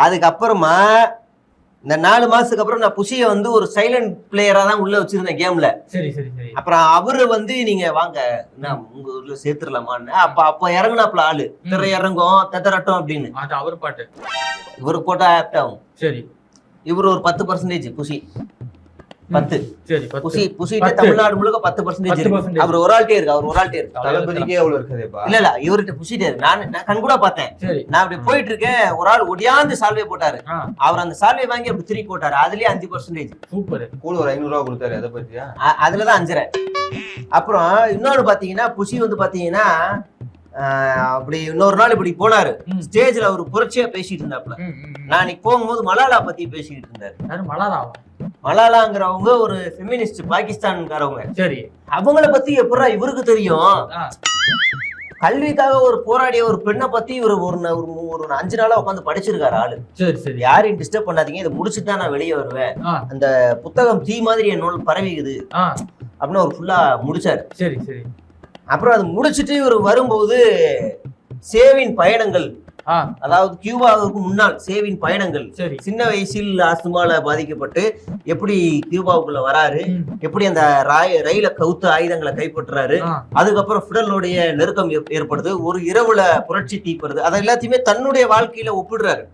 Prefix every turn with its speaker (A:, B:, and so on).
A: அதுக்கப்புறமா இந்த 4 மாசத்துக்கு அப்புறம் நான் புஷியை வந்து ஒரு சைலண்ட் பிளேயரா தான் உள்ள வச்சிருந்தேன் கேம்ல.
B: சரி சரி சரி.
A: அப்புறம் அவரு வந்து நீங்க வாங்க நான் உங்க ஊர்ல சேர்த்துடலாமான்னு அப்ப இறங்குனாப்ல ஆளு திரை இறங்கும் தத்தரட்டும் அப்படின்னு.
B: அது அவர் பாட்டு
A: இவரு போட்டா ஆப்ட் ஆகும்.
B: சரி.
A: இவரு ஒரு 10% புஷி 10.
B: சரி
A: புஷிட்ட தமிழ்நாடு முழுக்க 10% இருக்கு. அவர் ஒரு ஆள்கிட்டே இருக்கு. அவர் ஒரு ஆள்கிட்டே இருக்கு.
C: தளபதிக்கே அவ்வளவு இருக்குதேப்பா.
A: இல்ல இவர்கிட்ட புஷிட்டே இருக்கு. நான் கண் கூட பார்த்தேன். நான் அப்படி போயிட்டு இருக்கேன், ஒரு ஆள் ஒடியாந்து சால்வே போட்டாரு. அவர் அந்த சால்வே வாங்கி அப்படி திருப்பி போட்டாரு. அதுலயே 5%.
B: சூப்பர்.
C: கூட ஒரு 500 ரூபாய் கொடுத்தாரு. அதை பத்தியா?
A: அதுலதான் 5.5. அப்புறம் இன்னொரு பாத்தீங்கன்னா புஷி வந்து பாத்தீங்கன்னா அப்படி இன்னொரு நாள் இப்படி போனாரு. ஸ்டேஜ்ல அவரு புரட்சியா பேசிட்டு இருந்தாப்ல. நான் இன்னைக்கு போகும்போது மலாலா பத்தி பேசிட்டு இருந்தாரு. மலாலாங்கிறவங்க ஒரு ஃபெமினிஸ்ட் பாகிஸ்தான்காரவங்க.
B: சரி.
A: அவங்கள பத்தி எப்படா இவருக்கு தெரியும்? கல்விக்காக ஒரு போராடிய ஒரு பெண்ணை பத்தி இவர் ஒரு 5 நாளா உட்காந்து படிச்சிருக்காரு ஆளு.
B: சரி சரி.
A: யாரையும் டிஸ்டர்ப் பண்ணாதீங்க, இதை முடிச்சுட்டு தான் நான் வெளியே வருவேன். அந்த புத்தகம் தீ மாதிரி என் நூல் பரவிக்குது அப்படின்னு ஒரு ஃபுல்லா முடிச்சாரு.
B: சரி சரி.
A: அப்புறம் அது முடிச்சுட்டு இவர் வரும்போது சேவின் பயணங்கள், அதாவது கியூபாவுக்கு முன்னால் சேவின் பயணங்கள், சின்ன வயசில் ஆஸ்துமால பாதிக்கப்பட்டு எப்படி கியூபாவுக்குள்ள வராரு, எப்படி அந்த ரயில கவுத்து ஆயுதங்களை கைப்பற்றுறாரு, அதுக்கப்புறம் ஃபிடலுடைய நெருக்கம் ஏற்படுது, ஒரு இரவுல புரட்சி தீப்படுது, அதை எல்லாத்தையுமே தன்னுடைய வாழ்க்கையில ஒப்பிடுறாரு.